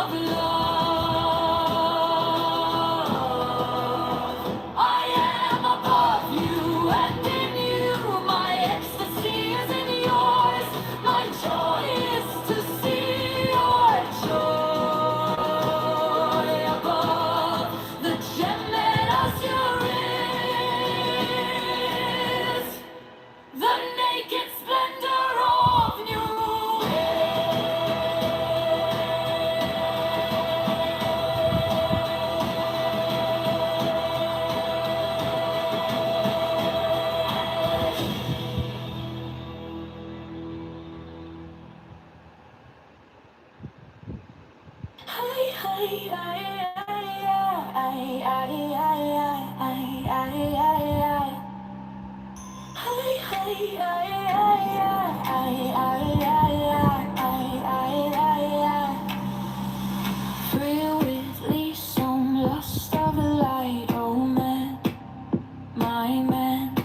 of love. I am above you and in you. My ecstasy is in yours. My joy is to see your joy above the gem that us your is. The naked splendor of you. Frail with least some lust of light, oh man, my man.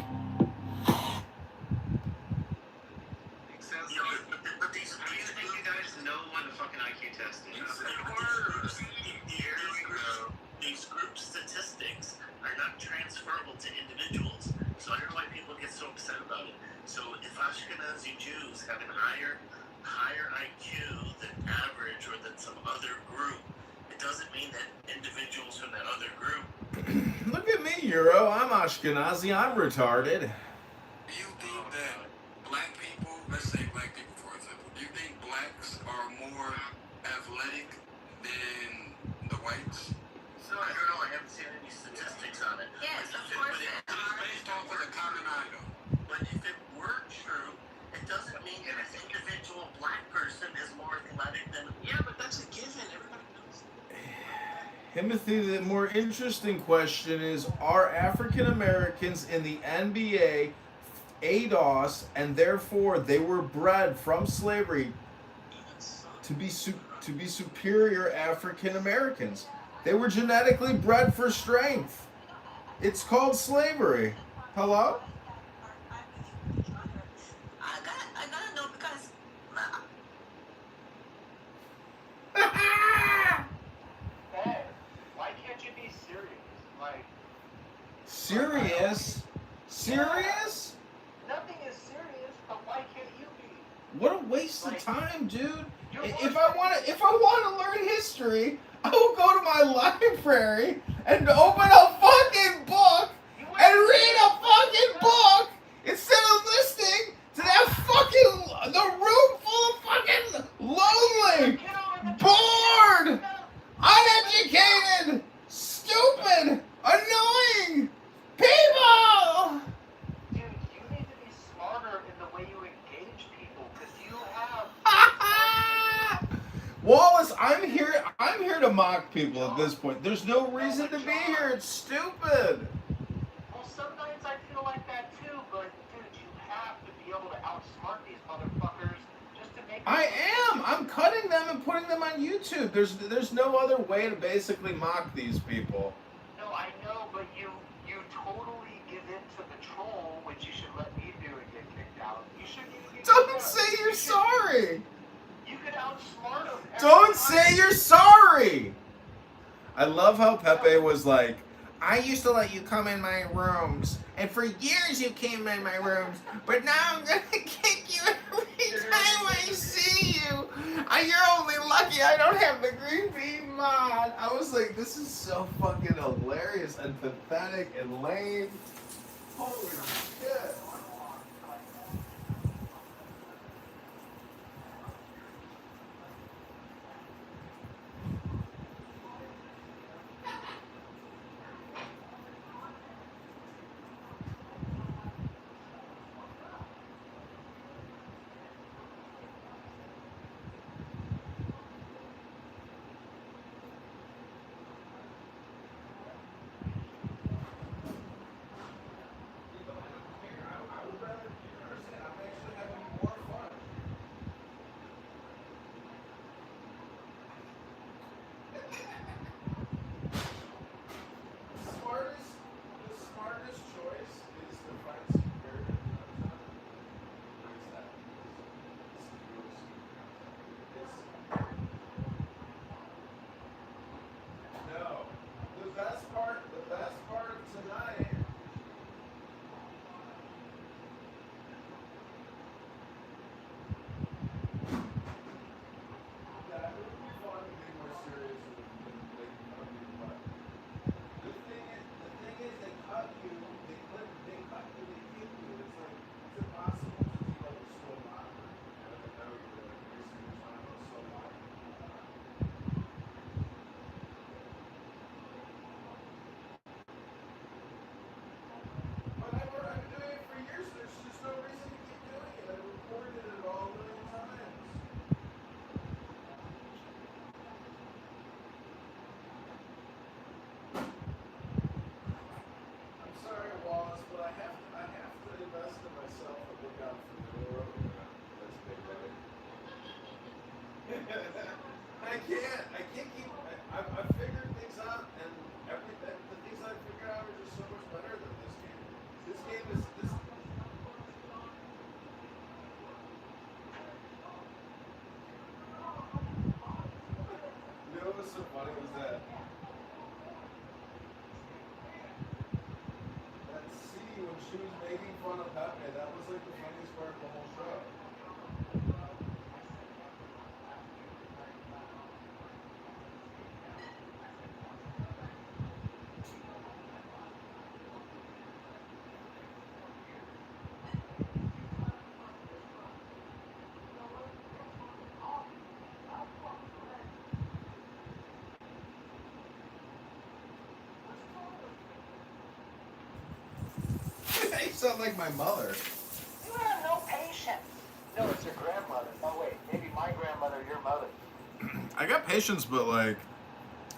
But do you think you guys know what a fucking IQ test is? These group statistics are not transferable to individuals. So I don't know why people get so upset about it. So if Ashkenazi Jews have an higher IQ than average or than some other group, it doesn't mean that individuals from that other group. Look at me, Euro. I'm Ashkenazi. I'm retarded. Do you think that black people, let's say black people for example, do you think blacks are more athletic than the whites? So I don't know. I haven't seen any statistics on it. Yes, But of if it- course but they it- are. Based off of the common item. But if it were true, it doesn't mean that an individual black person is more athletic than. Yeah, but that's a given. Everybody knows. Timothy, the more interesting question is, are African Americans in the NBA ADOS, and therefore they were bred from slavery to be superior African Americans? They were genetically bred for strength. It's called slavery. Hello? I gotta know because Hey, why can't you be serious? Like, Serious? Serious? nothing is serious, but why can't you be? What a waste of time, dude. You're If I want to learn history, I will go to my library and open a fucking book and read a fucking book instead of listening to that fucking the room full of fucking lonely, bored, uneducated, stupid, annoying people. Dude, you need to be smarter in the way you engage people, because you have. Wallace, I'm here to mock people at this point. There's no reason to be here. It's stupid. Well, sometimes I feel like that too, but dude, you have to be able to outsmart these motherfuckers just to make. I am. I'm cutting them and putting them on YouTube. There's no other way to basically mock these people. No, I know, but you totally give in to the troll, which you should let me do and get kicked out. You shouldn't even get Don't kicked out. say you're sorry. You could outsmart them. Don't say you're sorry. I love how Pepe was like, I used to let you come in my rooms, and for years you came in my rooms, but now I'm gonna kick you every time I see you. You're only lucky I don't have the green bean mod. I was like, this is so fucking hilarious and pathetic and lame. Holy shit. I can't keep. I've figured things out, and everything. The things I figured out are just so much better than this game. This game is this. You know what was so funny was that C when she was making fun of Pepe, that was like the funniest part of the whole show. You sound like my mother. You have no patience. No, it's your grandmother. Oh wait, maybe my grandmother, your mother. I got patience, but like,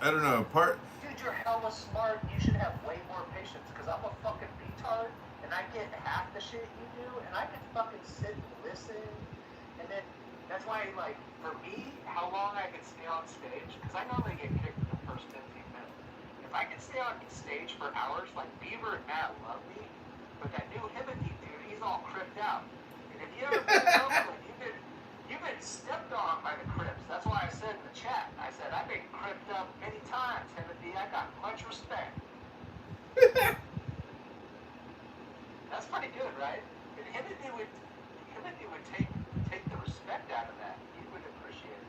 I don't know. Dude, you're hella smart. You should have way more patience. Cause I'm a fucking retard, and I get half the shit you do, and I can fucking sit and listen. And then that's why, like, for me, how long I can stay on stage? Cause I normally get kicked in the first 15 minutes. If I can stay on stage for hours, like Beaver and Matt love me. But that new Himothy dude, he's all cripped out. And if you ever been to Oakland, you've been stepped on by the Crips. That's why I said in the chat, I said, I've been cripped up many times, Himothy. I got much respect. That's pretty good, right? And Himothy would take the respect out of that. He would appreciate it.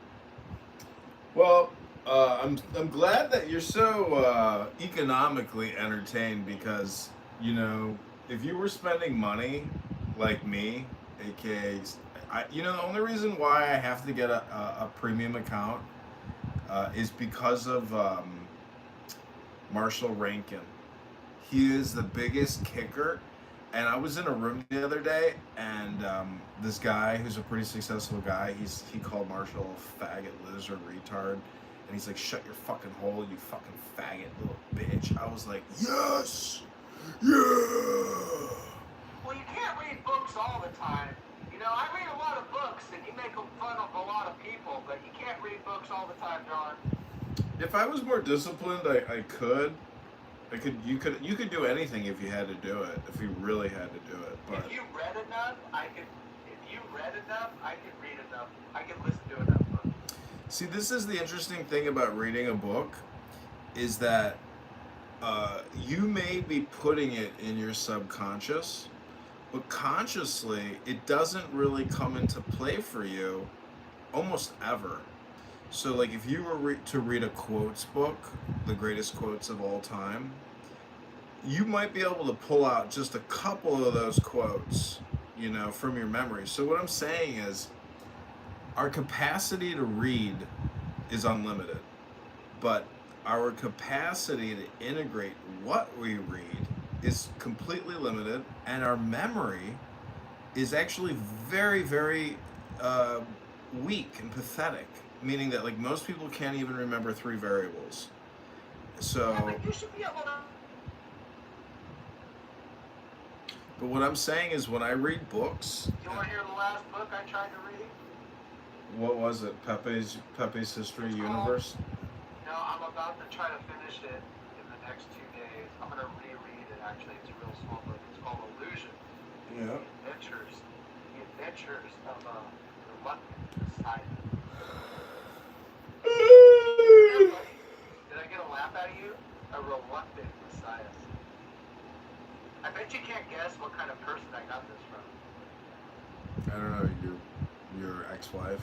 Well, I'm glad that you're so economically entertained because, you know, if you were spending money like me, aka, the only reason why I have to get a premium account is because of Marshall Rankin. He is the biggest kicker. And I was in a room the other day, and this guy who's a pretty successful guy, he called Marshall a faggot, loser, retard. And he's like, shut your fucking hole, you fucking faggot, little bitch. I was like, yes! Yeah! Well, you can't read books all the time. You know, I read a lot of books, and you make fun of a lot of people, but you can't read books all the time, John. If I was more disciplined, I could. You could do anything if you had to do it. If you really had to do it, but If you read enough, I could read enough. I could listen to enough books. see, this is the interesting thing about reading a book, is that you may be putting it in your subconscious, but consciously, it doesn't really come into play for you almost ever. So, like, if you were to read a quotes book, the greatest quotes of all time, you might be able to pull out just a couple of those quotes, you know, from your memory. So what I'm saying is, our capacity to read is unlimited, but our capacity to integrate what we read is completely limited, and our memory is actually very, very weak and pathetic. Meaning that, like, most people can't even remember 3 variables. So, Yeah, but you should be able to. but what I'm saying is, when I read books, You want to hear the last book I tried to read? what was it? Pepe's History Universe? No, I'm about to try to finish it in the next 2 days. I'm going to reread it, actually. It's a real small book. It's called Illusion. Yeah. The Adventures of a Reluctant Messiah. Did I get a laugh out of you? A reluctant Messiah. I bet you can't guess what kind of person I got this from. I don't know, your ex-wife.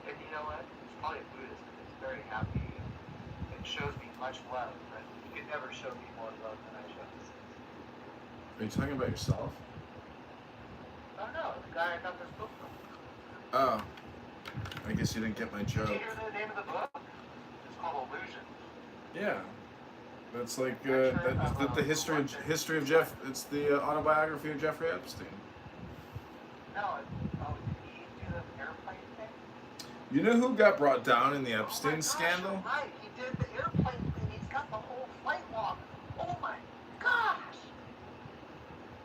And you know what? It's probably a Buddhist. It's very happy. It shows me much love, but you could never show me more love than I show this. Are you talking about yourself? I don't know. The guy I got this book from. Oh. I guess you didn't get my Did joke. you hear the name of the book? It's called Illusion. Yeah. That's like the history of Jeff. It's the autobiography of Jeffrey Epstein. No, did he do the airplane thing? You know who got brought down in the Epstein Oh my gosh, scandal? you're right. He did the airplane thing. He's got the whole flight log. Oh my gosh.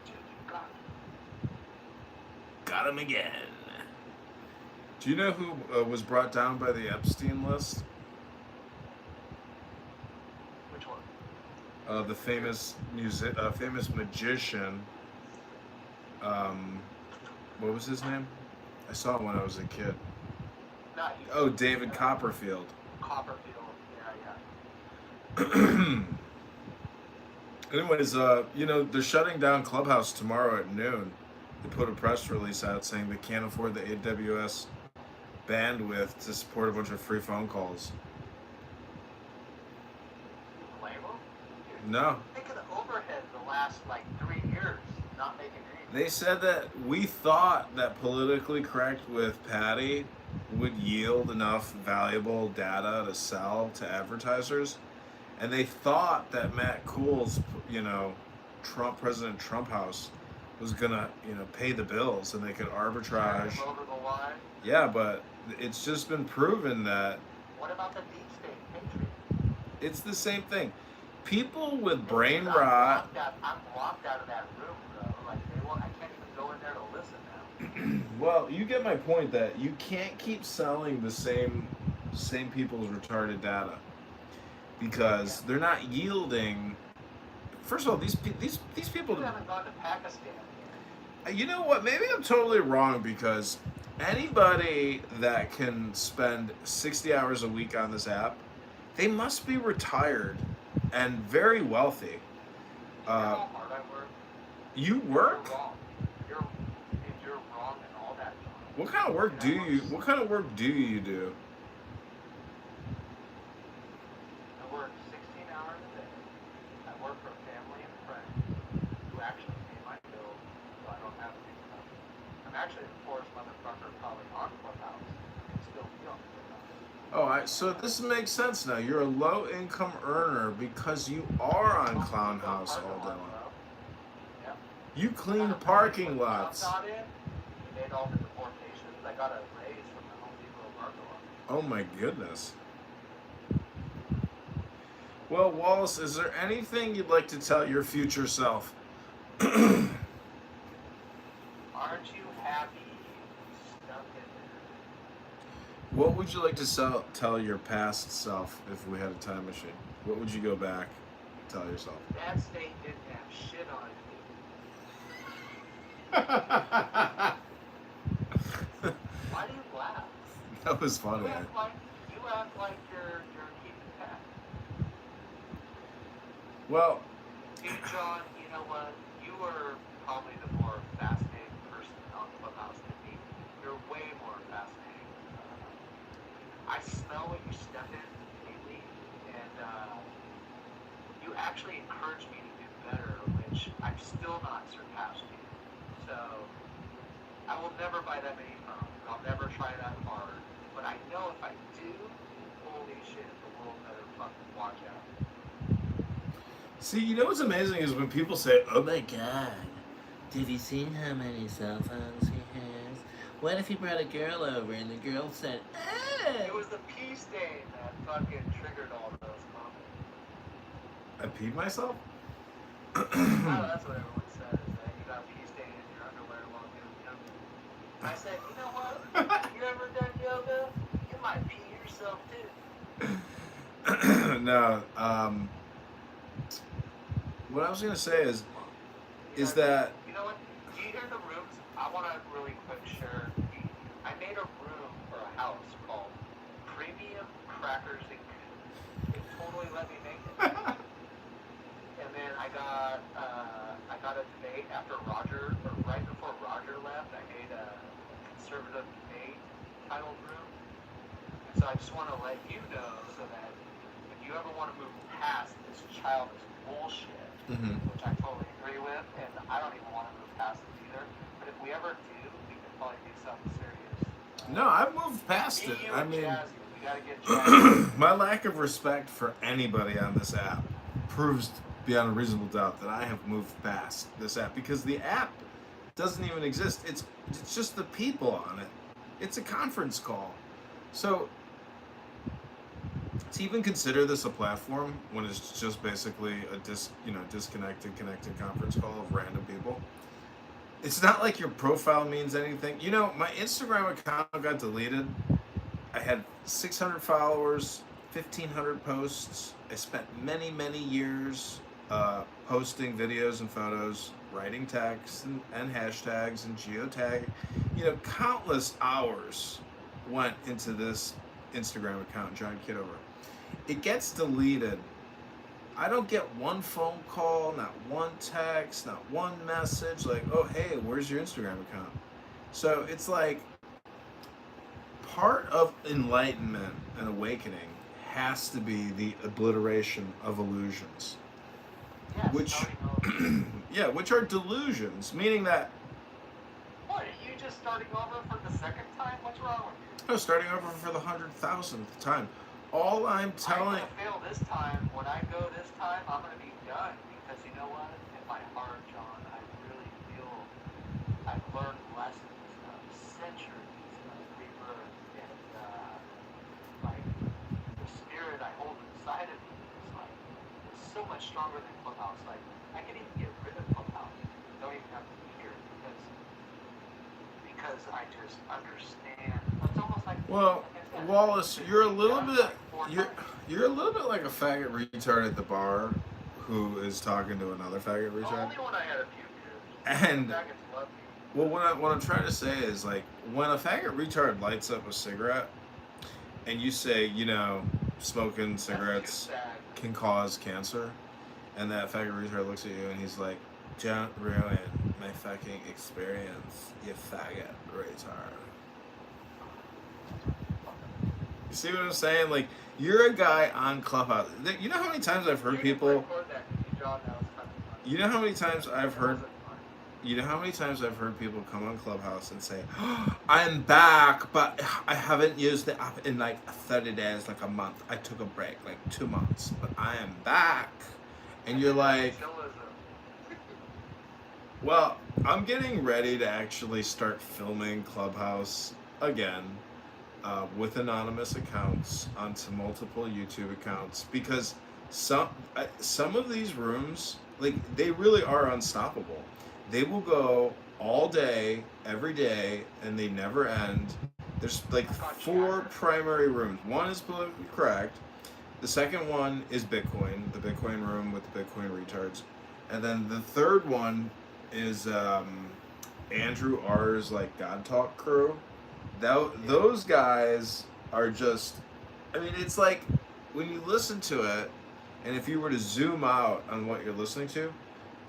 Dude, you got it. Got him again. Do you know who was brought down by the Epstein list? Which one? The famous famous magician. What was his name? I saw him when I was a kid. No, Oh, David Copperfield. Copperfield. Yeah. Anyways, you know, they're shutting down Clubhouse tomorrow at noon. They put a press release out saying they can't afford the AWS bandwidth to support a bunch of free phone calls. You blame them? No. Think of the overhead the last like 3 years, not making anything. They said that we thought that politically correct with Patty would yield enough valuable data to sell to advertisers. And they thought that Matt Cool's, you know, President Trump house was gonna, you know, pay the bills and they could arbitrage. Over the line. Yeah, but it's just been proven that What about the deep state patriot? it's the same thing. People with brain I'm rot. locked out of that room, bro. Like I can't even go in there to listen now. Well, you get my point that you can't keep selling the same people's retarded data because they're not yielding. First of all, these people. You haven't gone to Pakistan yet. You know what? Maybe I'm totally wrong because anybody that can spend 60 hours a week on this app, they must be retired and very wealthy. You know how hard I work? You work? You're wrong. You're wrong in all that. John. What kind of work do you? What kind of work do you do? I work 16 hours a day. I work for family and friends who actually pay my bills, so I don't have to think about it. I'm actually the poorest motherfucker probably on Clubhouse. And still feel it. So this makes sense now. You're a low-income earner because you are on Clown House all day long. Yep. You clean parking lots. I'm not in. We made all the deportations. I got a raise from the Home Depot parking lot. Oh my goodness. Well, Wallace, is there anything you'd like to tell your future self? Aren't you happy stuck in there? What would you like to tell your past self if we had a time machine? What would you go back and tell yourself? That state didn't have shit on it. Why do you laugh? That was funny. You act like you're keeping pack. Well, Dude, John, you know what? You were probably the more fascinating person on Clubhouse than me. You're way more fascinating. I smell what you step in daily, and you actually encourage me to do better, which I'm still not surpassed you. So I will never buy that many phones. I'll never try that hard. But I know if I do, holy shit, the world better fucking watch out. see, you know what's amazing is when people say, "Oh my God, have you seen how many cell phones he has? What if he brought a girl over and the girl said, It oh?" was the pee stain that fucking triggered all those comments. I peed myself? Oh, that's what everyone says, that you got pee stain in your underwear while doing yoga. I said, you know what? You ever done yoga? You might pee yourself too. No, what I was gonna say is that You know what? Do you hear the rooms? I want to really quick share. I made a room for a house called Premium Crackers and Coop. They totally let me make it. And then I got a debate after Roger, or right before Roger left. I made a conservative debate titled room. And so I just want to let you know so that if you ever want to move past this childish bullshit, which I totally agree with, and I don't even want to move past it either. But if we ever do, we can probably do something serious. no, I've moved past it. Me, you, I and mean, Jazzy, we gotta get Jazzy. my lack of respect for anybody on this app proves beyond a reasonable doubt that I have moved past this app because the app doesn't even exist. It's just the people on it. It's a conference call. So to even consider this a platform when it's just basically a disconnected, connected conference call of random people it's not like your profile means anything. You know, my Instagram account got deleted. I had 600 followers, 1,500 posts. I spent many, many years posting videos and photos, writing texts and hashtags and geotagging. You know, countless hours went into this Instagram account, John Kitover. It gets deleted. I don't get one phone call, not one text, not one message like, oh, hey, where's your Instagram account? So it's like part of enlightenment and awakening has to be the obliteration of illusions, Yeah, which, starting over. yeah, which are delusions, meaning that, What, are you just starting over for the second time? What's wrong with you? oh, starting over for the 100,000th time. All I'm telling, I'm gonna fail this time. When I go this time, I'm gonna be done because you know what? In my heart, John, I really feel I've learned lessons of centuries of rebirth, and like the spirit I hold inside of me is like it's so much stronger than Clubhouse. Like I can even get rid of Clubhouse. Don't even have to be here because I just understand. It's almost like well, like I said, Wallace, it's you're a been little done bit, like 4 you're, times. you're a little bit like a faggot retard at the bar who is talking to another faggot retard. Only when I had a few beers. And Faggots love me. well, what I'm trying to say is like when a faggot retard lights up a cigarette, and you say, you know, smoking That's cigarettes too sad. can cause cancer, and that faggot retard looks at you and he's like, "Don't ruin my fucking experience, you faggot retard." You see what I'm saying? Like, you're a guy on Clubhouse. You know how many times I've heard You can people. record that, John, that was kind of funny. You know how many times I've It heard. wasn't funny. You know how many times I've heard people come on Clubhouse and say, oh, I'm back, but I haven't used the app in like 30 days, like a month. I took a break, like 2 months, but I am back. And you're like, well, I'm getting ready to actually start filming Clubhouse again with anonymous accounts onto multiple YouTube accounts because some of these rooms, like, they really are unstoppable. They will go all day, every day, and they never end. There's like 4 primary rooms. One is politically correct. The second one is Bitcoin, the Bitcoin room with the Bitcoin retards. And then the third one is Andrew R's like God Talk crew. Those guys are just, I mean, it's like when you listen to it, and if you were to zoom out on what you're listening to,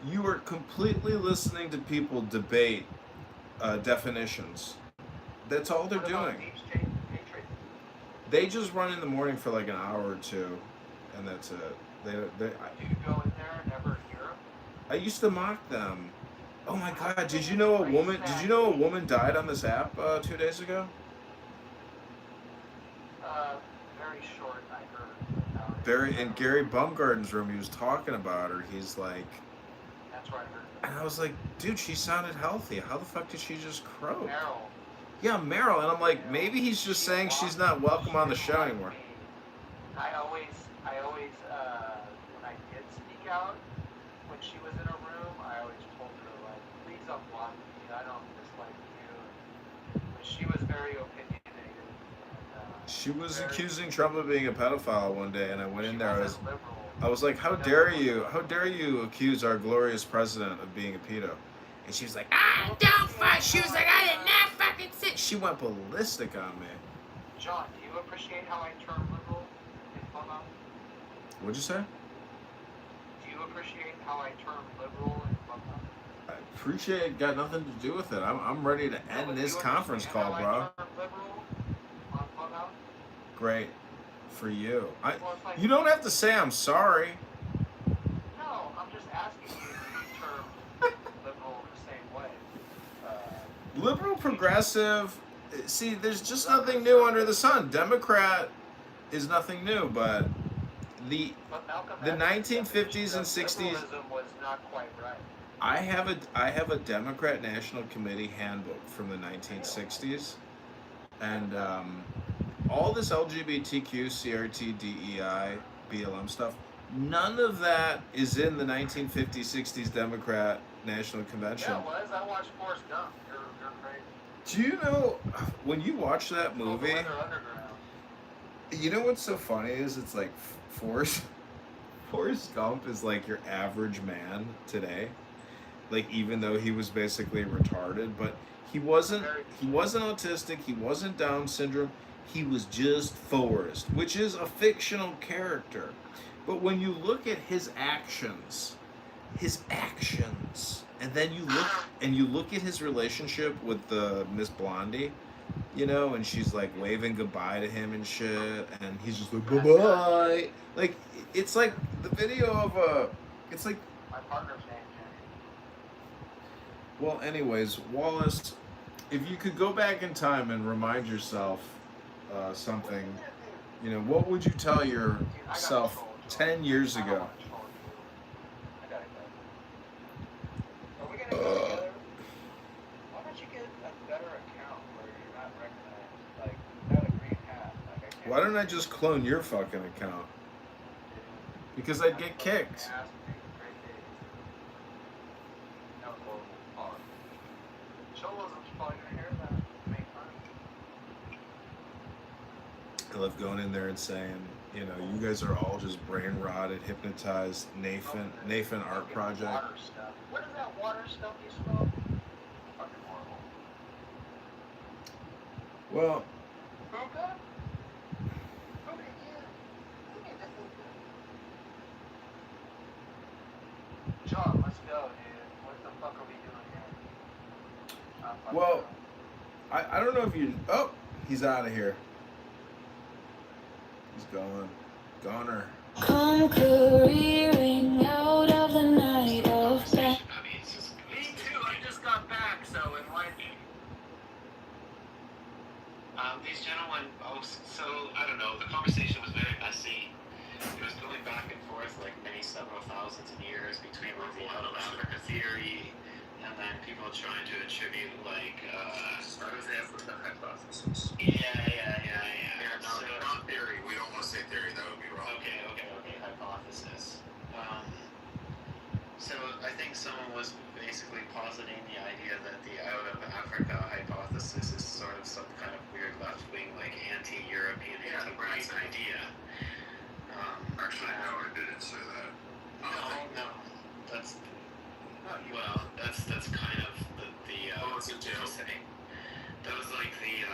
you are completely listening to people debate definitions. That's all they're doing. They just run in the morning for like an hour or two, and that's it. Do you go in there and never hear them? I used to mock them. Oh my God! Did you know a woman? Did you know a woman died on this app 2 days ago? Very short, I heard. In Gary Bumgarden's room, he was talking about her. He's like, That's where I heard. and I was like, dude, she sounded healthy. How the fuck did she just croak? Meryl. Yeah, Meryl. And I'm like, maybe he's just saying she's not welcome on the show anymore. I always, when I did speak out, when she was in a room, I always told her, like, please unblock me. I don't dislike you. But she was very opinionated. And, She was very, accusing Trump of being a pedophile one day, and I went in there. liberal. I was like, how dare you accuse our glorious president of being a pedo? And she was like, don't fuck. She was like, I did not fucking say. She went ballistic on me. John, do you appreciate how I term liberal in Clubhouse? What'd you say? Do you appreciate how I term liberal in Clubhouse? I appreciate it. Got nothing to do with it. I'm ready to No, end but this do you conference understand call, how bro. I term liberal on Clubhouse? Great for you. Well, it's like, You don't have to say I'm sorry. no, I'm just asking you to term liberal the same way. Liberal, progressive. See, there's just nothing new under the sun. Democrat is nothing new, but the But Malcolm The X's 1950s definition and of 60s. liberalism was not quite right. I have a Democrat National Committee handbook from the 1960s, and all this LGBTQ, CRT, DEI, BLM stuff. None of that is in the 1950s, 60s Democrat national convention. Yeah, it was. I watched Forrest Gump. You're crazy. Do you know when you watch that Oh, the movie? Weather Underground. You know what's so funny is it's like Forrest Gump is like your average man today. Like even though he was basically retarded, but he wasn't autistic, he wasn't Down syndrome, he was just Forrest, which is a fictional character. But when you look at his actions, and then you look at his relationship with the Miss Blondie, you know, and she's like waving goodbye to him and shit, and he's just like bye-bye. Like it's like the video of it's like, My partner's name, Jenny. well, anyways, Wallace, if you could go back in time and remind yourself something, you know, what would you tell yourself 10 years ago? I gotta go. Are we gonna go together? Why don't you get a better account where you're not recognized? Like, without a green hat. Like, I can't. Why don't I just clone your fucking account? Because I'd get kicked. I love going in there and saying, you know, you guys are all just brain rotted, hypnotized. Nathan Art Project. Water stuff. What is that water stuff you smoke? Fucking horrible. Well, Hookah? Hookah, yeah. Give me the hookah. John, let's go, dude. What the fuck are we doing here? well, I don't know if you. Oh, he's out of here. He's gone. Goner. Come careering out of the night of I mean, it's just me too. I just got back, so enlighten. These gentlemen. So I don't know. The conversation was very messy. It was going back and forth like many several thousands of years between like the out of Africa theory, and then people trying to attribute like out of Africa hypothesis. Yeah. No, not theory. We don't want to say theory. That would be wrong. Okay. Hypothesis. So I think someone was basically positing the idea that the out of Africa hypothesis is sort of some kind of weird left-wing, like anti-European, anti-white idea. Actually, no, I didn't say that. No. That's kind of the what's it, Joe? saying. That was like the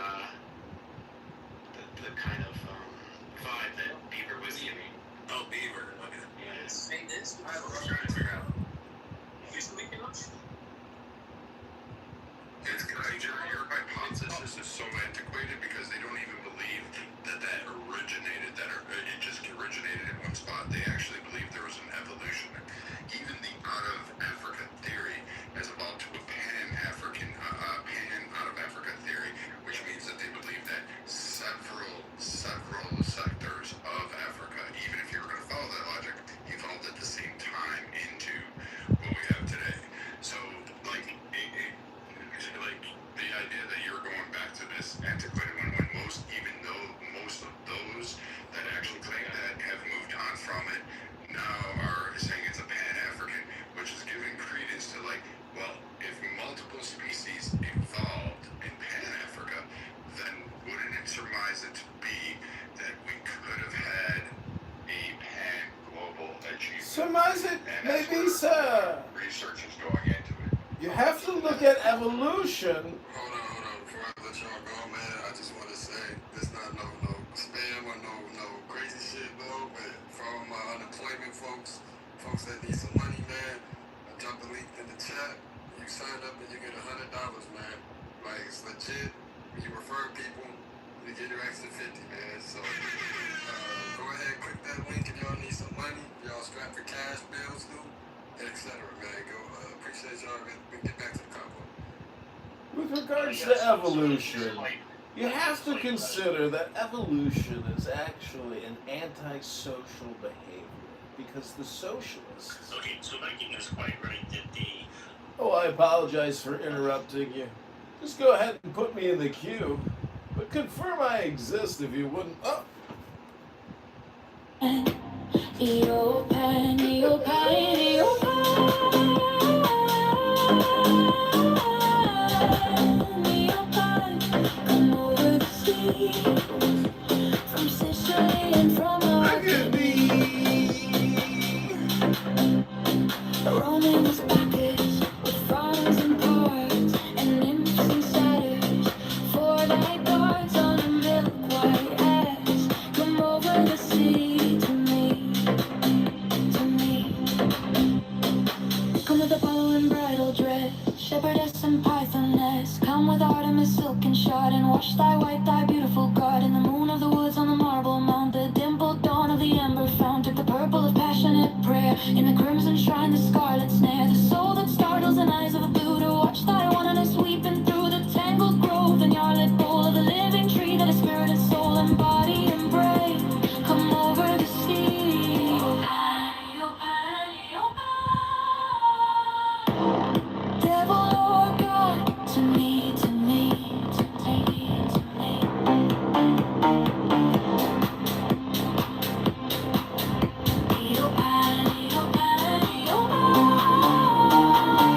kind of vibe that Bieber was giving. Oh, Beaver. Okay. Yeah. Say this. I was trying to figure out. It's because your hypothesis is so antiquated because they don't even believe that originated. It just originated in one spot. They actually believe there was an evolution. Even the out of Africa theory has evolved to a pan-African, out of Africa theory, which means that they believe that several sectors of Africa, even if you were going to follow that logic, evolved at the same time into what we have today. So, like the idea that you're going back to this antiquated one, when most of those that actually claim that have moved on from it now are saying it's a pan-African, which is giving credence to like, well, if multiple species evolved in pan-Africa, then wouldn't it surmise it to be that we could have had a pan-global achievement? Surmise it, And that's maybe, where sir. research is going into it. You have to look at evolution. Hold on. Before I let y'all go, man, I just want to say this not no spam or no crazy shit, though. But for all my unemployment folks that need some money, man, I dropped the link in the chat. You sign up and you get $100, man. Like, it's legit. When you refer people, you get your extra 50, man. So go ahead, click that link if y'all need some money. Y'all strapped for cash bills, too, etc. Man, go. Appreciate y'all. We get back to the combo. With regards to evolution, you have to consider that evolution is actually an antisocial behavior because the socialists. Okay, so Viking is quite right that the Oh, I apologize for interrupting you. Just go ahead and put me in the queue, but confirm I exist if you wouldn't. Oh. Eopan, Eopan, Eopan. In the crimson shrine, the scarlet snare, the soul that startles and eyes of a Buddha. Watch thy oneness sweeping through the tangled grove, the gnarled bowl of the living tree that is spirit and soul and body and brain. Come over the sea. Devil or God, to me, to me, to me, to me.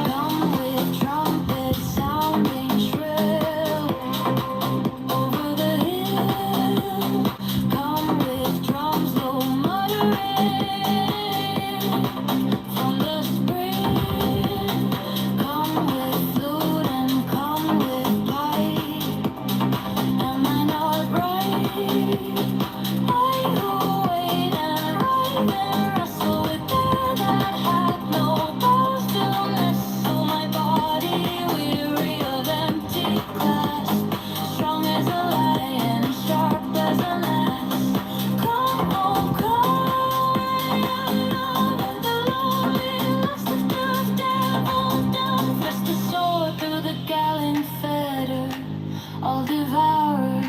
Come with trumpets sounding shrill over the hill. Come with drums low muttering from the spring. Come with flute and come with pipe. Am I not right? I who wait and writhe and wrestle with air that had no bows to nestle my body, weary of empty glass, strong as a lion, sharp as an axe. Come, oh come, and the lonely lust of the devil down, thrust a sword through the gallant fetter, all devourer,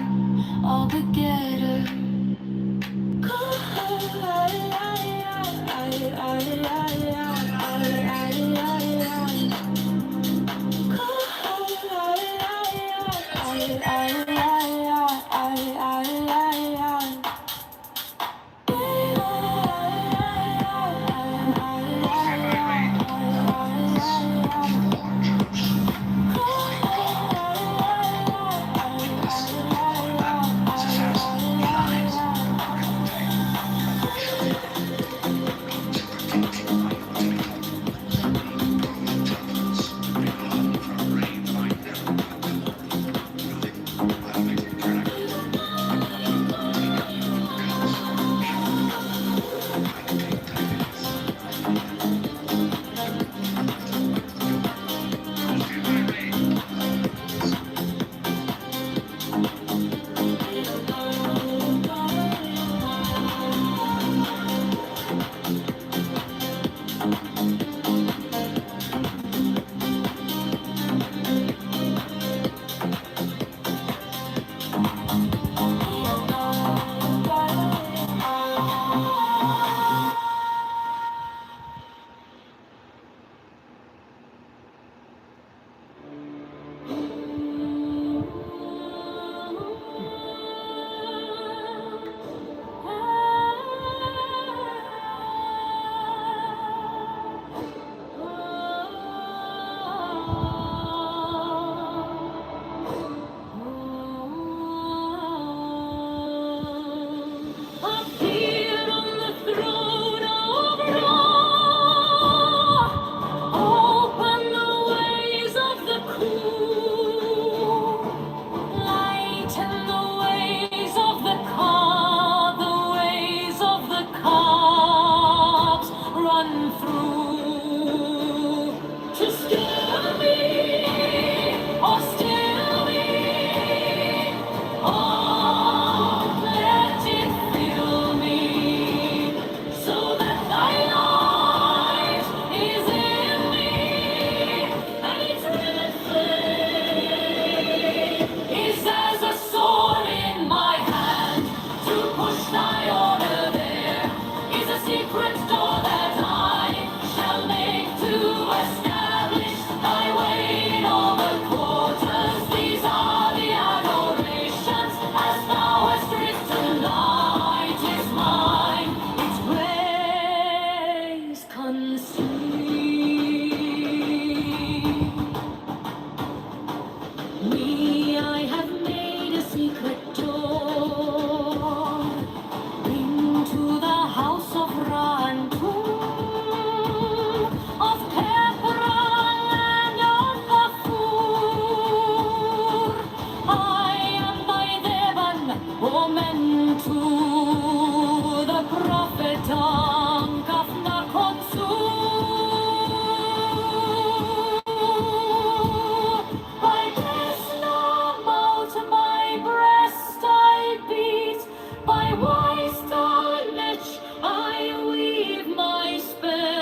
all begetter. Appeared on the throne of Ra. Open the ways of the cool. Lighten the ways of the car, the ways of the cops. Run through to scare me or steal me. Oh, let it fill me so that thy light is in me, and its red flame is as a sword in my hand. To push thy order there is a secret door that I shall make to establish thy way in all the quarters. These are the adorations as thou hast written. Light is mine, its grace conceived. Me, I have made a secret door. Bring to the house of Ra and Tum, of Kefran and of Kafur. I am thy Devan, O Mentu, the prophet of Nakotsu. By Krishna mouth, my breast I beat, by wise knowledge I weave my spell.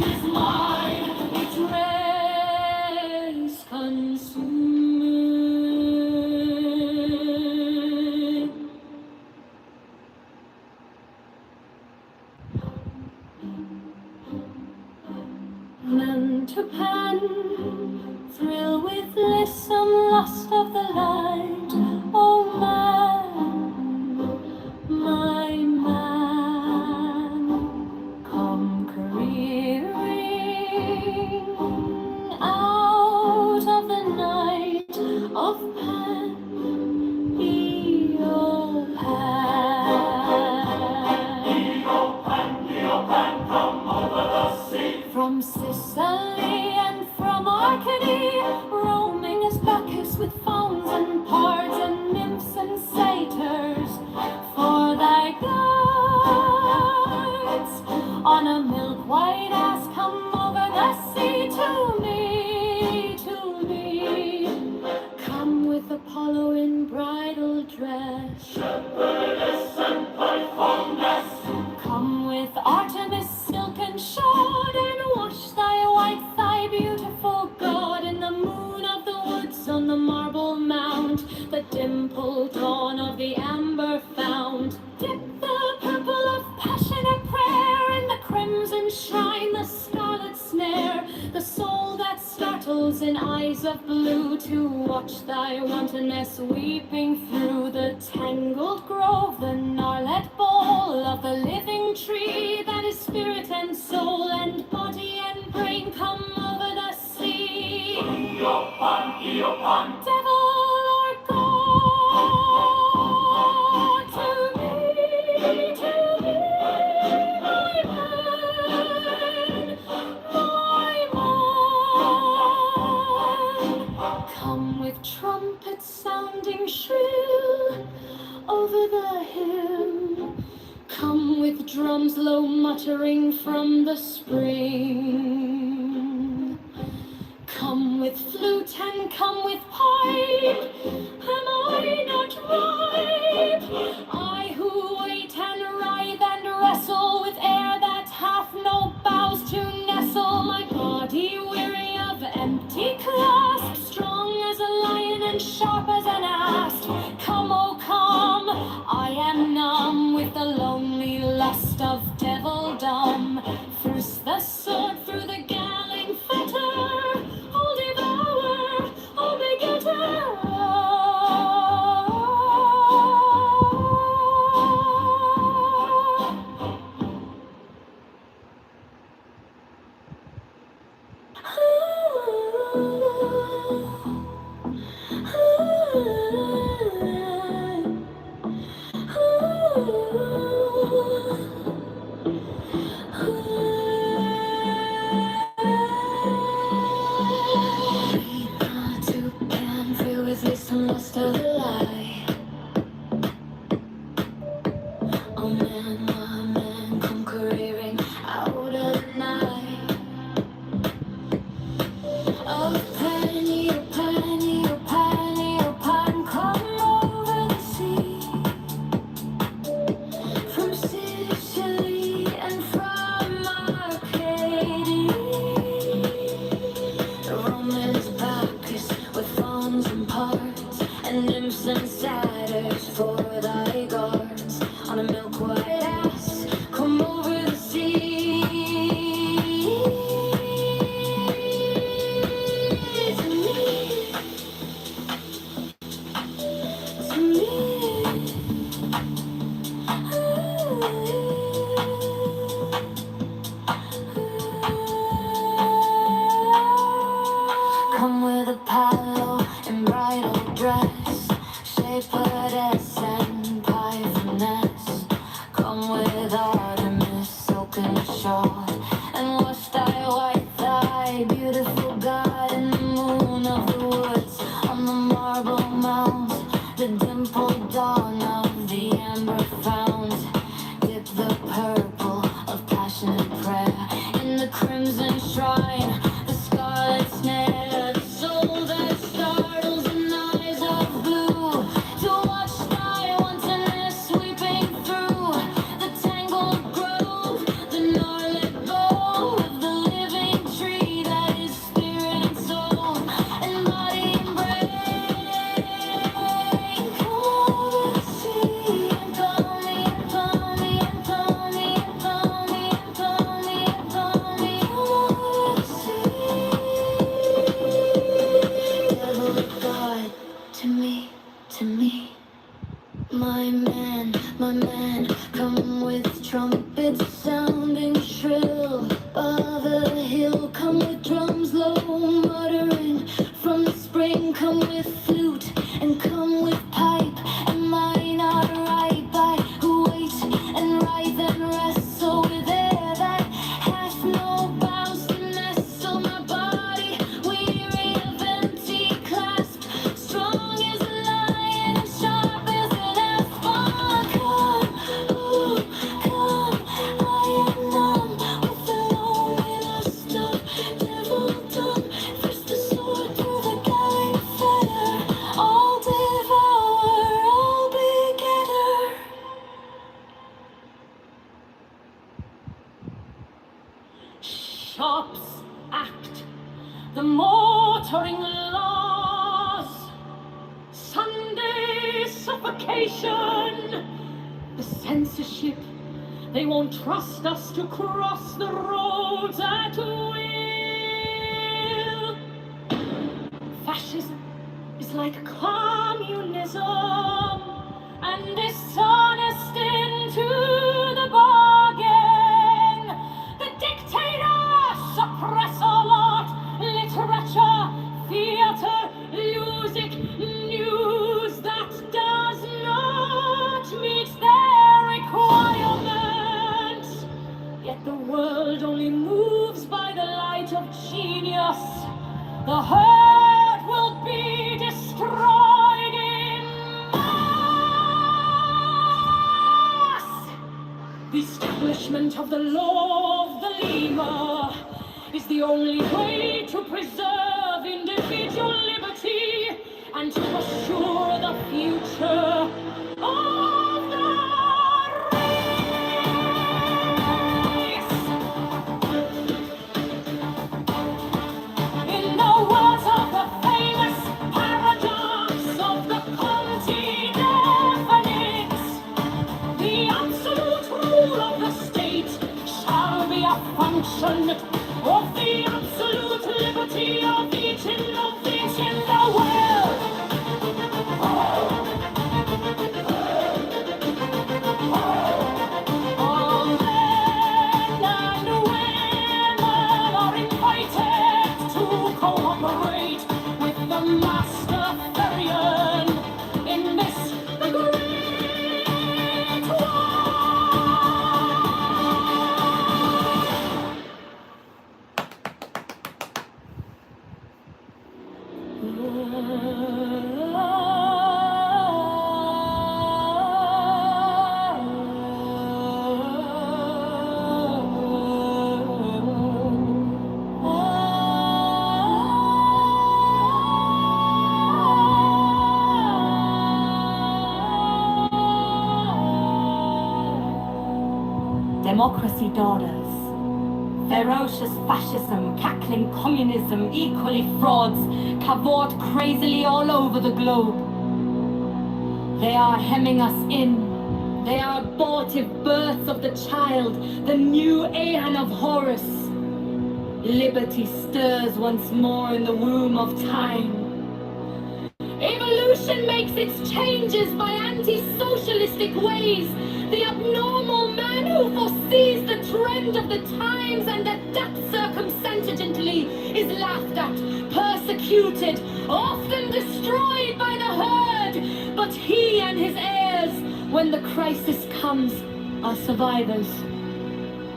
is mine, its rays consuming. Man to pen, thrill with lissome lust of the light. Oh man, my man, come careering out of the night of pen. From Sicily and from Arcady, roaming as Bacchus with fauns and pards and nymphs and satyrs, for thy guards on a milk-white ass come over the sea to me. Come with Apollo in bridal dress, shepherdess and pythoness. Come with Artemis silk and shod, and wash thy white thigh, beautiful God, in the moon of the woods on the marble mount, the dimpled dawn of the amber fount. Dip the purple of passionate prayer in the crimson shrine, the scarlet snare, the soul that startles in eyes of blue, to watch thy wantonness weeping through the tangled grove, the gnarled bole of the living tree that is spirit and soul and body and brain come over the sea. Iopan, devil or God, to me, my man, come with trumpets sounding shrill over the hill. Come with drums low muttering from the spring. Come with flute and come with pipe. Am I not ripe? I who wait and writhe and wrestle with air that hath no boughs to nestle, my body weary of empty clasp, strong as a lion and sharp as an asp. Come, oh come, I am numb with the lonely lust of devildom. Through the sword, through the galling fetter, I'll devour, I'll begetter. To can feel with this lust of the lie. Oh man, my man, come careering out of the night of penny, oh penny, oh penny, oh pan, come over the sea. From Sicily and from Arcady, Romans Bacchus with fawns and parts, and nymphs and satyrs for thy guards, on a milk-white ass come over the sea. To me, come with Apollo in bridal dress, shepherdess and pythoness. Come with Artemis silken shod, and wash thy white thigh, beautiful God, in the moon of the woods on the marble mount, the dimpled dawn of the amber fount. Dip the purple of passionate prayer in the crimson shrine, the scarlet snare, the soul that startles in eyes of blue, to watch thy wantonness sweeping through the tangled grove, the gnarled bow of the hill come with drums low muttering. From the spring come with flute and come with pipe. Am I not right by who waits and writhe and rest over there that hath no bounds to nestle my body? Weary of empty clasp, strong as a lion, sharp as an aspen. Come, ooh, come, I am numb with the loneliness of devildom. Thrust the sword through the galling fetter, all devour, all begetter. Shops act the motoring laws, Sunday suffocation, the censorship. They won't trust us to cross the roads at will. Fascism is like communism, and dishonest into the bargain. The dictator suppress all art, literature, theater, music, news that does not meet their requirements. Yet the world only moves by the light of genius. The herd will be destroyed in mass. The establishment of the law of the lemur is the only way to preserve individual liberty and to assure the future of the race. In the words of the famous paradox of the Conti Definix, the absolute rule of the state shall be a function of the absolute liberty of each individual in the world. All men and women are invited to cooperate with the Master Therian in this, the great war. Democracy daughters. Ferocious fascism, cackling communism, equally frauds, cavort crazily all over the globe. They are hemming us in. They are abortive births of the child, the new Aeon of Horus. Liberty stirs once more in the womb of time. Evolution makes its changes by anti-socialistic ways. The abnormal man who foresees the trend of the times and adapts circumsentigently is laughed at, persecuted, often destroyed by the herd. But he and his heirs, when the crisis comes, are survivors.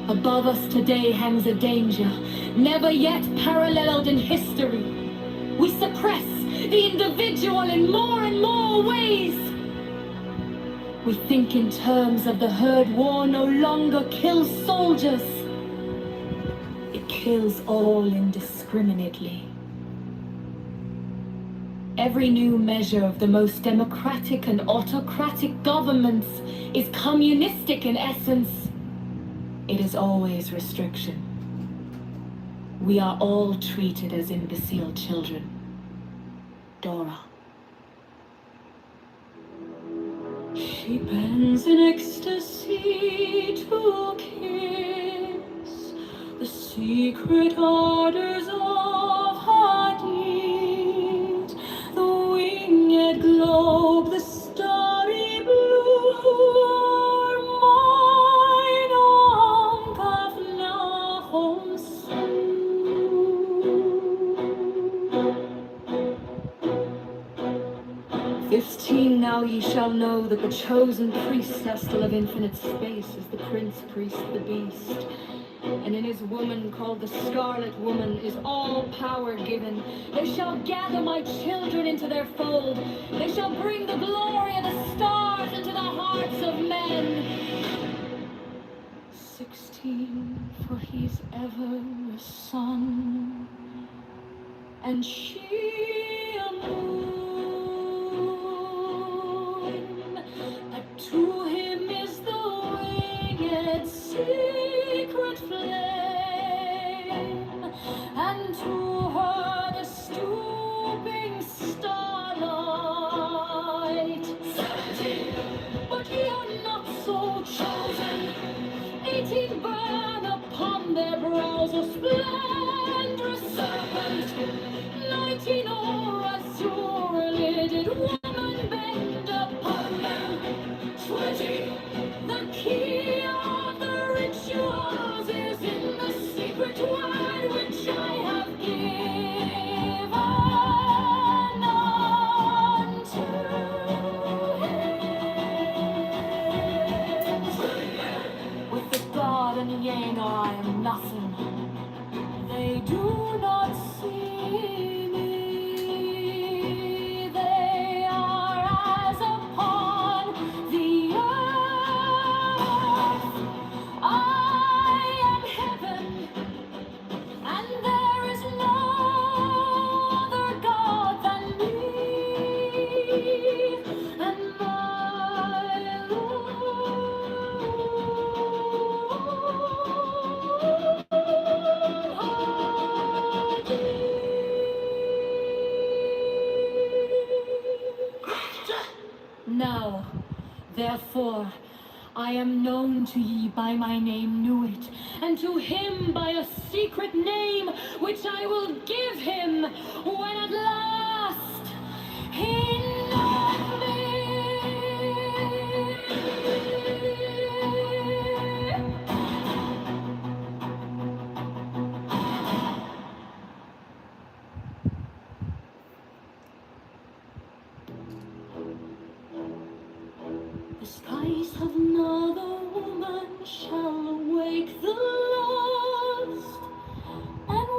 Above us today hangs a danger, never yet paralleled in history. We suppress the individual in more and more ways. We think in terms of the herd war no longer kills soldiers. It kills all indiscriminately. Every new measure of the most democratic and autocratic governments is communistic in essence. It is always restriction. We are all treated as imbecile children. Dora. She bends in ecstasy to kiss the secret orders of her deed. The winged globe, the starry blue, are mine, Ankh of Nahum's son. 15 now ye shall know that the chosen priestess still of infinite space is the prince priest, the beast. And in his woman called the Scarlet Woman is all power given. They shall gather my children into their fold. They shall bring the glory of the stars into the hearts of men. 16, for he's ever a son, and she a moon. That to him is the winged secret flame, and to her the stooping starlight. 17, but ye are not so chosen. 18 burn upon their brows a splendorous serpent. 19 o'er azure-lidded woman bend upon them. 20, the key of the rituals is in the secret word which I have given unto him. With the God and the Yang I am nothing. They do not see me. They are as upon the earth. I am heaven, and there is no other God than me. And my Now, therefore, I am known to ye by my name Nuit, and to him by a secret name which I will give him when at last he knoweth me. The skies of another woman shall awake the lost, and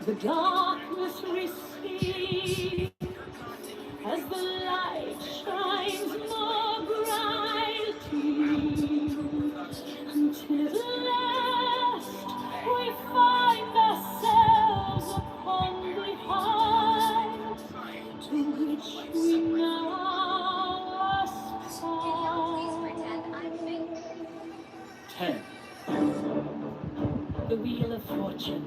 The darkness recedes as the light shines more brightly, until at last we find ourselves upon the height to which we now aspire. 10. The Wheel of Fortune.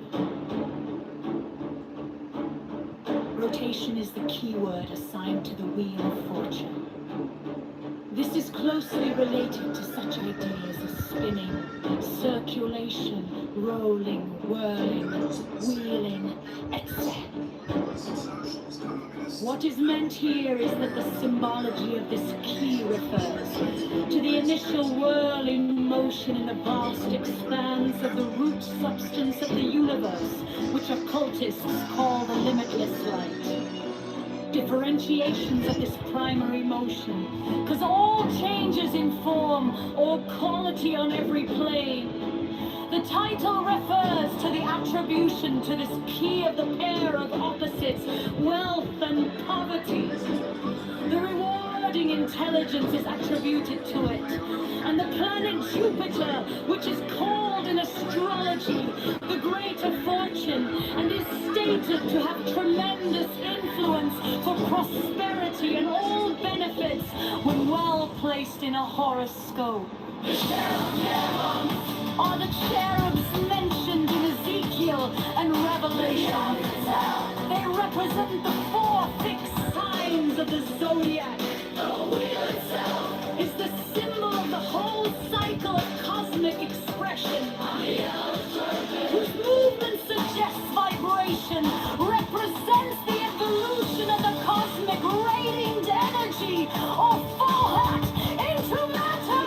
Rotation is the key word assigned to the Wheel of Fortune. This is closely related to such ideas as spinning, circulation, rolling, whirling, wheeling, etc. What is meant here is that the symbology of this key refers to the initial whirling motion in the vast expanse of the root substance of the universe, which occultists call the limitless light. Differentiations of this primary motion, because all changes in form or quality on every plane. The title refers to the attribution to this key of the pair of opposites, wealth and poverty. The rewarding intelligence is attributed to it, and the planet Jupiter, which is called in astrology the greater fortune, and is stated to have tremendous influence for prosperity and all benefits when well placed in a horoscope. Are the cherubs mentioned in Ezekiel and Revelation? They represent the 4 fixed signs of the zodiac. The wheel itself is the symbol of the whole cycle of cosmic expression, whose movement suggests vibration, represents the evolution of the cosmic radiant energy, or fallout into matter.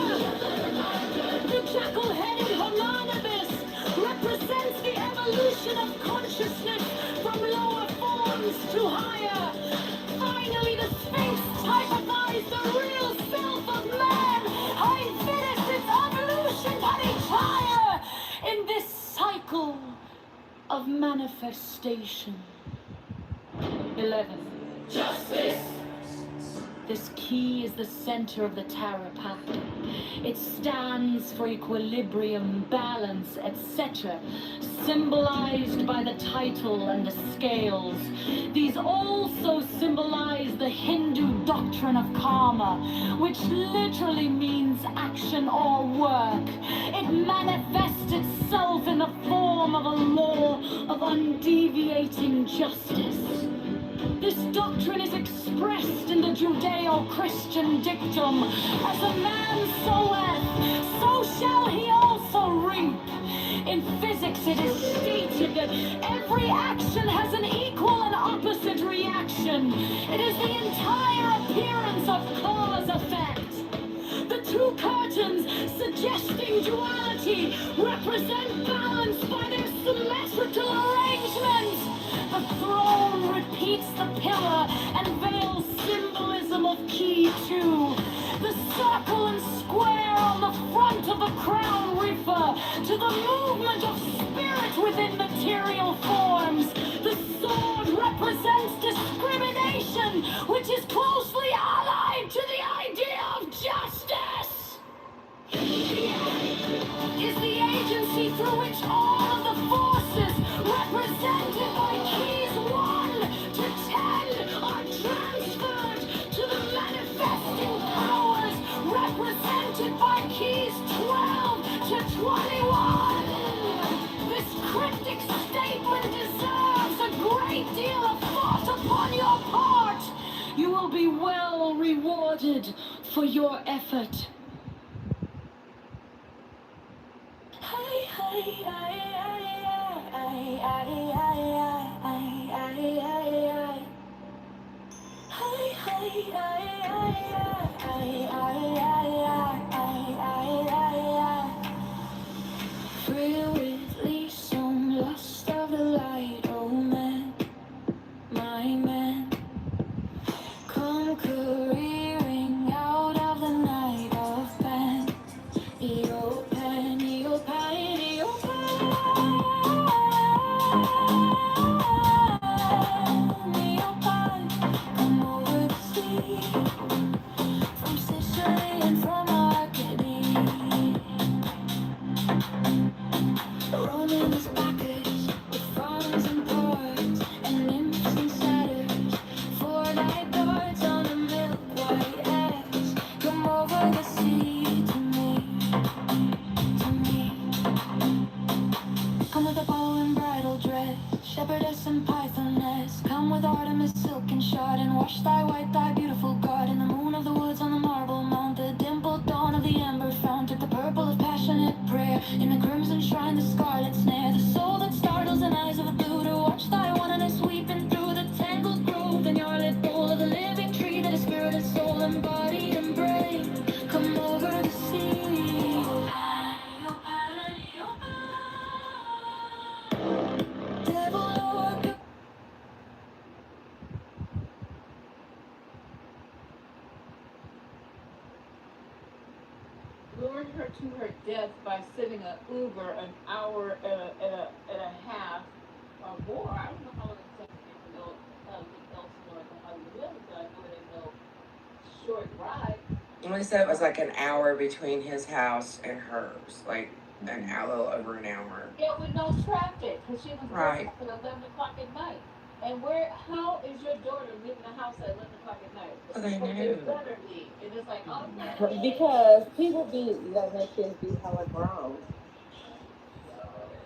The jackal-headed Hermanibus represents the evolution of consciousness from lower forms to higher. Finally, the Sphinx typifies the real self of man. I finished its evolution but each higher in this cycle of manifestation. 11. Justice. This key is the center of the tarot pack. It stands for equilibrium, balance, etc., symbolized by the title and the scales. These also symbolize the Hindu doctrine of karma, which literally means action or work. It manifests itself in the form of a law of undeviating justice. This doctrine is expressed in the Judeo-Christian dictum, as a man soweth, so shall he also reap. In physics, it is stated that every action has an equal and opposite reaction. It is the entire appearance of cause-effect. The 2 curtains, suggesting duality, represent balance by their symmetrical arrangement. The throne repeats the pillar and veils symbolism of key 2. The circle and square on the front of the crown refer to the movement of spirit within material forms. The sword represents discrimination, which is closely allied to the idea of justice. Is the agency through which all of the forces represented by keys 1 to 10 are transferred to the manifesting powers represented by keys 12 to 21. This cryptic statement deserves a great deal of thought upon your part. You will be well rewarded for your effort. Free with some lust of the light, oh man, my man, come careering out of the night of pan. Eo pan, eo pan, eo pan. watch thy white, thy beautiful garden, the moon of the woods on the marble mount, the dimpled dawn of the ember fount, took the purple of passionate prayer, in the crimson shrine, the scarlet snare, the soul that startles and eyes of a blue, to watch thy oneness weeping through the tangled grove, in your lit bowl of the living tree, that is spirit and soul embodied and brain, come over the sea. Devil or lured her to her death by sending an Uber an hour and a half or more. I don't know how long it takes to go elsewhere to Hollywood, but I know there's no short ride. He said it was like an hour between his house and hers, like an hour, a little over an hour. Yeah, with no traffic, because she was Right. there at 11 o'clock at night. And how is your daughter leaving the house at 11 o'clock at night? Well, they Because knew. they better be. And it's like, oh, Because people be letting their kids be hella grown.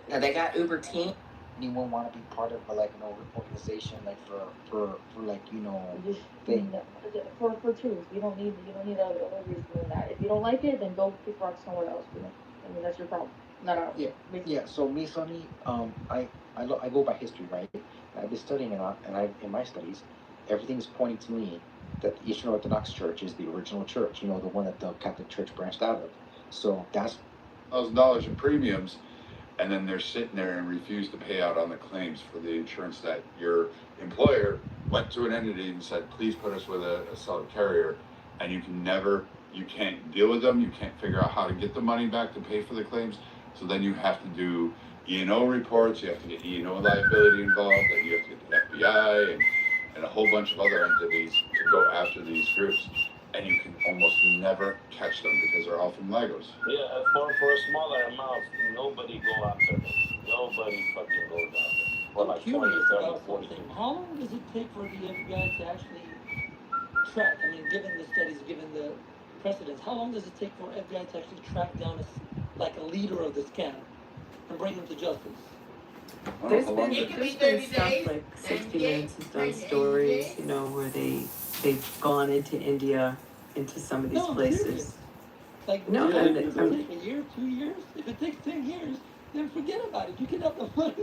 Now they got Uber Teen. Anyone want to be part of like an organization like for like Just thing? for truth. You don't need other reason than that. If you don't like it, then go kick rocks somewhere else. I mean, that's your problem, not ours. Yeah. So me, Sonny, I go by history, right? I've been studying a lot, and in my studies, everything's pointing to me that the Eastern Orthodox Church is the original church. The one that the Catholic Church branched out of. So that's $1,000 in premiums, and then they're sitting there and refuse to pay out on the claims for the insurance that your employer went to an entity and said, please put us with a solid carrier, and you can't deal with them, you can't figure out how to get the money back to pay for the claims, so then you have to do E&O reports, you have to get E&O liability involved, and you have to get the FBI and a whole bunch of other entities to go after these groups, and you can almost never catch them because they're all from Lagos. Yeah, for a smaller amount, nobody go after them. Nobody fucking goes after them. For like 20, 30, 40. How long does it take for the FBI to actually track? I mean, given the studies, given the precedents, how long does it take for FBI to actually track down a leader of the scam and bring him to justice? There's It could be been 30 stuff days, like 60 30 Minutes has done days, stories, 30 where they've gone into India, into some of these places. Like, No, does and it take a year, 2 years? If it takes 10 years, then forget about it. You can have the money.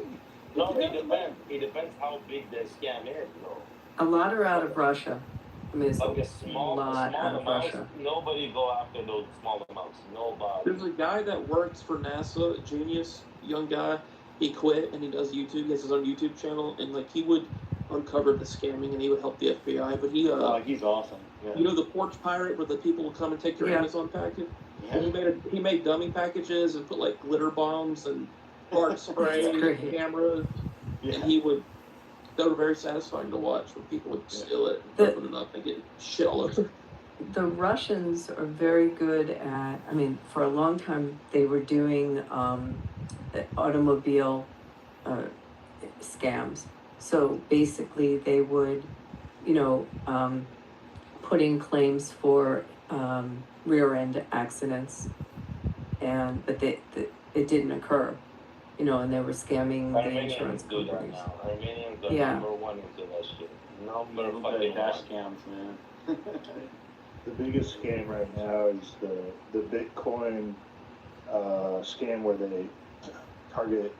No, it depends. It depends how big the scam is, though. A lot are out of Russia. I mean, it's Like a a small lot out of amounts, Russia. nobody go after those small amounts. Nobody. There's a guy that works for NASA, a genius, young guy. He quit and he does YouTube. He has his own YouTube channel, and like he would uncover the scamming and he would help the FBI. But he, he's awesome. Yeah. the porch pirate where the people will come and take your Yeah. Amazon package. Yeah. And he made dummy packages and put like glitter bombs and fart spray That's great. and cameras, and they were very satisfying to watch when people would steal it and open it up and get shit all over. The Russians are very good at, for a long time, they were doing automobile scams. So basically, they would, put in claims for rear-end accidents, but it didn't occur, and they were scamming the insurance Armenians do that companies. now. Armenians are Yeah. number one into that shit. Number Everybody fucking dash one. scams, man. The biggest scam right now is the Bitcoin scam where they target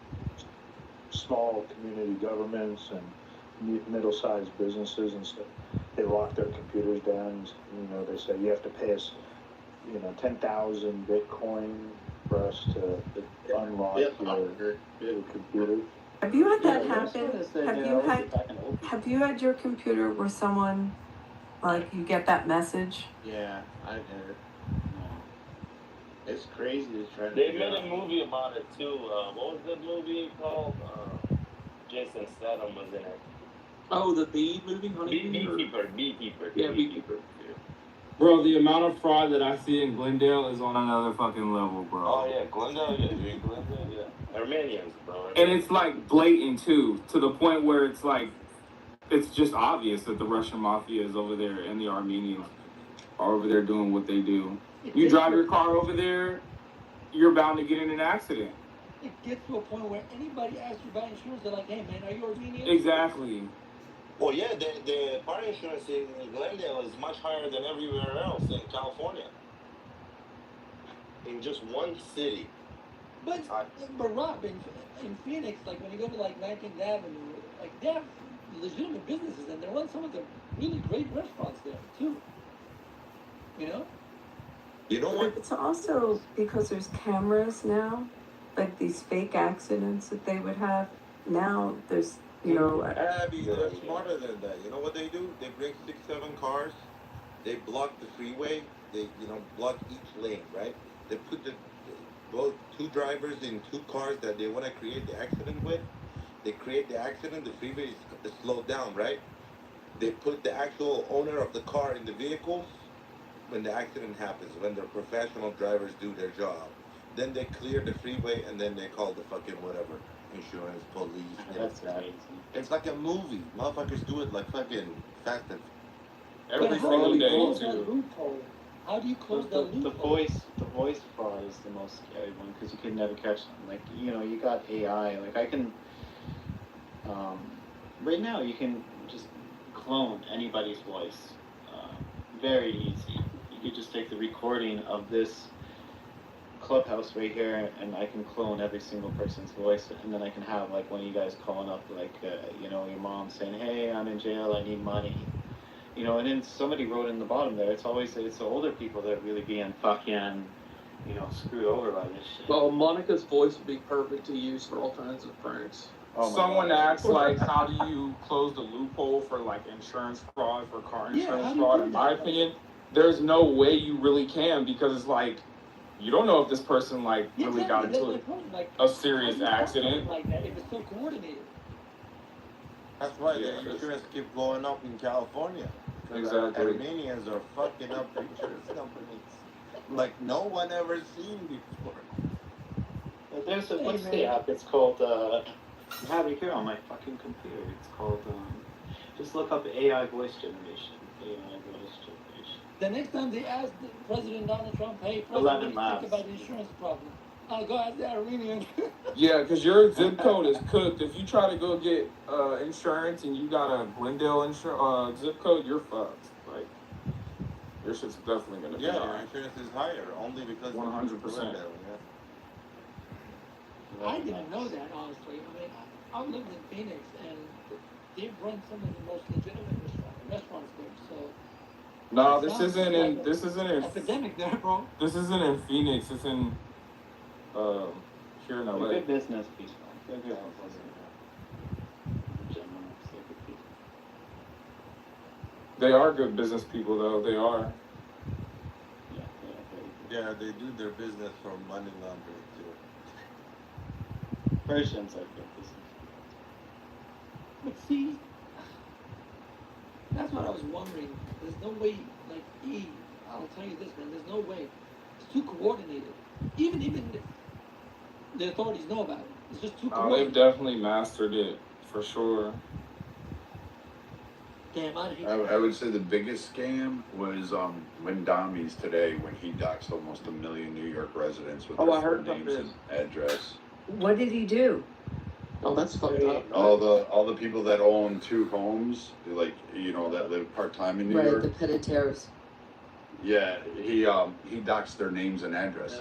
small community governments and middle-sized businesses and stuff. They lock their computers down. They say you have to pay us, 10,000 Bitcoin for us to unlock your computer. Have you had that Yeah, happen? that's what I said, Have you had your computer where someone, you get that message? Yeah, I've had it. It's crazy to try to They figure made a out. movie about it too. What was the movie called? Jason Statham was in it. Oh, the Bee movie, Honey Bee? Beekeeper. Yeah, Beekeeper. Bro, the amount of fraud that I see in Glendale is on another fucking level, bro. Oh yeah, Glendale, yeah. Armenians, bro. And it's like blatant too, to the point where it's like, it's just obvious that the Russian mafia is over there and the Armenians are over there doing what they do. You drive your car over there, you're bound to get in an accident. It gets to a point where anybody asks you about insurance, they're like, hey man, are you Armenian? Exactly. Well, yeah, the car insurance in Glendale is much higher than everywhere else in California. In just one city. But Rob, in Phoenix, like when you go to like 19th Avenue, like they have legitimate businesses and they run some of the really great restaurants there too. You know? You know what? It's also because there's cameras now, like these fake accidents that they would have. Now there's, Abby, they're smarter than that. You know what they do? They bring 6, 7 cars. They block the freeway. They, block each lane, right? They put both 2 drivers in 2 cars that they want to create the accident with. They create the accident. The freeway is slowed down, right? They put the actual owner of the car in the vehicles when the accident happens, when the professional drivers do their job. Then they clear the freeway and then they call the fucking whatever, insurance, police. That's crazy. It's like a movie. Motherfuckers do it like fucking Fast and Every how single do you day close that too. loophole? How do you close that The loophole? voice fraud is the most scary one because you can never catch them. Like, you got AI. Like, I can, right now you can just clone anybody's voice. Very easy. You could just take the recording of this clubhouse right here and I can clone every single person's voice, and then I can have like one of you guys calling up like your mom saying, hey, I'm in jail, I need money, and then somebody wrote in the bottom there, it's the older people that really being fucking screwed over by this shit. Well, Monica's voice would be perfect to use for all kinds of pranks. Oh my Someone God. asked, like, how do you close the loophole for, like, insurance fraud, for car insurance how do you fraud? do In that? my opinion, there's no way you really can, because it's like, you don't know if this person, like, Yeah, really exactly. got That's into my point. Like, a serious how do you stop accident. something like that if it's so coordinated? That's why Yeah, the insurance keep going up in California. Because Exactly. Armenians are fucking up the insurance companies like no one ever seen before. What's the app? It's called, I have it here on my fucking computer. It's called, just look up AI voice generation. AI voice generation. The next time they ask President Donald Trump, hey, President, 11 what do you labs. think about the insurance problem? I'll go ask the Armenian. Yeah, because your zip code is cooked. If you try to go get insurance and you got a Glendale zip code, you're fucked. Like, your shit's definitely gonna be Yeah, your high. insurance is higher only because 100%. I didn't know that, honestly. I mean, I've lived in Phoenix, and they've run some of the most legitimate restaurants there, so... No, it this sounds isn't like in. a This isn't in. epidemic there, bro. This isn't in Phoenix. It's in here in They're LA. good business people. They're good business. General, they're good people. They are good business people, though. They are. Yeah, they are very Yeah, they do their business for money laundering too. good. Persians are good business. But see, that's what I was wondering. There's no way, like, I'll tell you this, man, there's no way. It's too coordinated. Even if the authorities know about it. It's just too They've coordinated. definitely mastered it for sure. Damn, I hate I would say the biggest scam was Mendamis today when he doxed almost 1 million New York residents with Oh, their I heard full about names and address. What did he do? Oh, that's fucked up. All the people that own 2 homes, like that live part time in New Right, York. the Pediteros. Yeah, he doxed their names and addresses,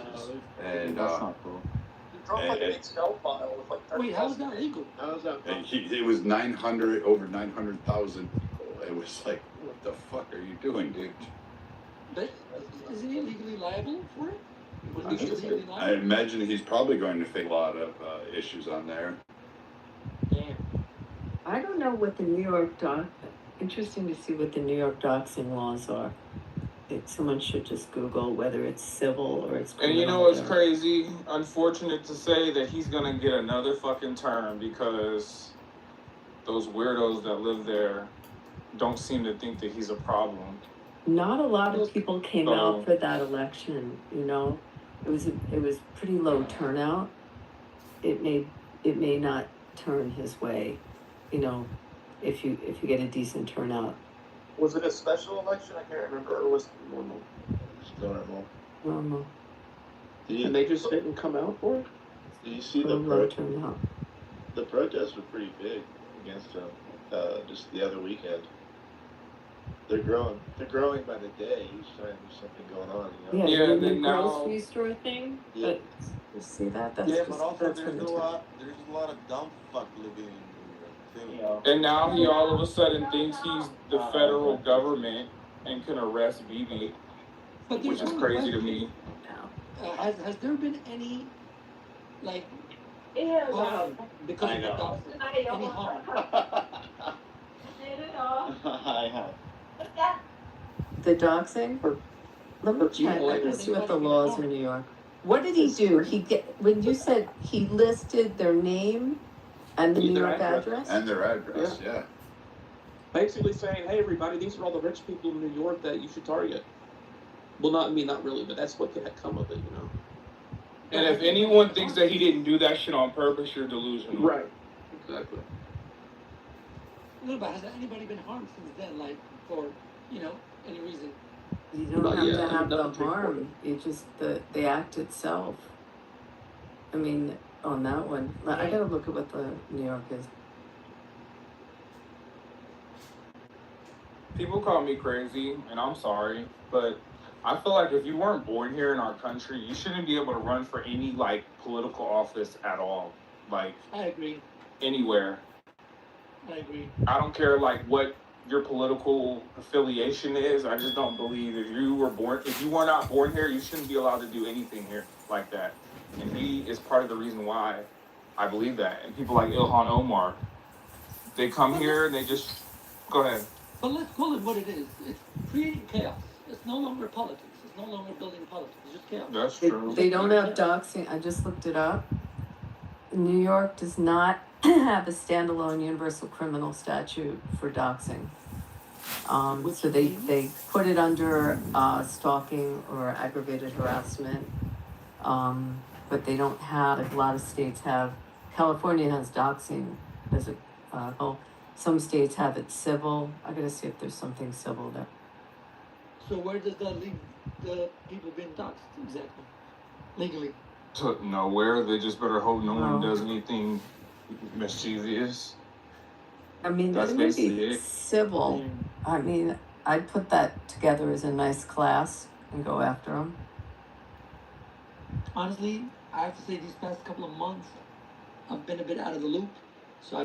and That's not cool. He drove like an Excel file with like 30 Wait, how's that legal? How's that? and it was over 900,000 people. It was like, what the fuck are you doing, dude? But isn't he legally liable for it? Would he be legally I liable? imagine he's probably going to face a lot of issues on there. Damn. I don't know what the New York interesting to see what the New York doxing laws are. Someone should just Google whether it's civil or it's criminal. And you know what's crazy? Unfortunate to say that he's gonna get another fucking term because those weirdos that live there don't seem to think that he's a problem. Not a lot of people came out for that election. It was pretty low turnout. It may not turn his way. If you get a decent turnout. Was it a special election? I can't remember. Or was it normal? Normal. And they just didn't come out for it? Did you see Low turnout. the protests were pretty big against just the other weekend. They're growing by the day. Each time there's something going on, you know. Yeah, Yeah, the then new now, grocery store thing. Yeah. But you see that? That's Yeah, just but also that's from there's the a town. lot of dumb fuck living in New You York know. and now he all of a sudden thinks he's the federal government and can arrest BB, But which there's is one crazy to question. me. Has there been any, like, Ew. harm because I of the know. dogs? Any harm? I have. The doxing? Let me check. Let me see what the laws are in New York. What did he do? When you said he listed their name and the New Their York address? And their address, yeah. Basically saying, hey, everybody, these are all the rich people in New York that you should target. Well, not really, but that's what could come of it, you know. And if anyone thinks that he didn't do that shit on purpose, you're delusional. Right. Exactly. No, but has anybody been harmed since then, like, for, you know, any reason? You don't But have yeah, to have the nothing's reported. harm. You just the act itself. I mean, on that one, I gotta look at what the New York is. People call me crazy, and I'm sorry, but I feel like if you weren't born here in our country, you shouldn't be able to run for any, like, political office at all. Like, I agree. anywhere. I agree. I don't care, like, what your political affiliation is. I just don't believe if you were not born here, you shouldn't be allowed to do anything here like that. And he is part of the reason why I believe that. And people like Ilhan Omar, they come here and they just, go ahead. But let's call it what it is. It's creating chaos. It's no longer politics. It's no longer building politics. It's just chaos. That's They, true. they don't have doxing. I just looked it up. New York does not have a standalone universal criminal statute for doxing. So they put it under stalking or aggravated harassment. But they don't have, like a lot of states have. California has doxing as a some states have it civil. I gotta see if there's something civil there. So where does that leave the people being doxxed exactly? Legally? To nowhere. They just better hope no one No. does anything mischievous. I mean, That's that may basically be it. civil. I mean, I'd put that together as a nice class and go after them. Honestly, I have to say these past couple of months, I've been a bit out of the loop. So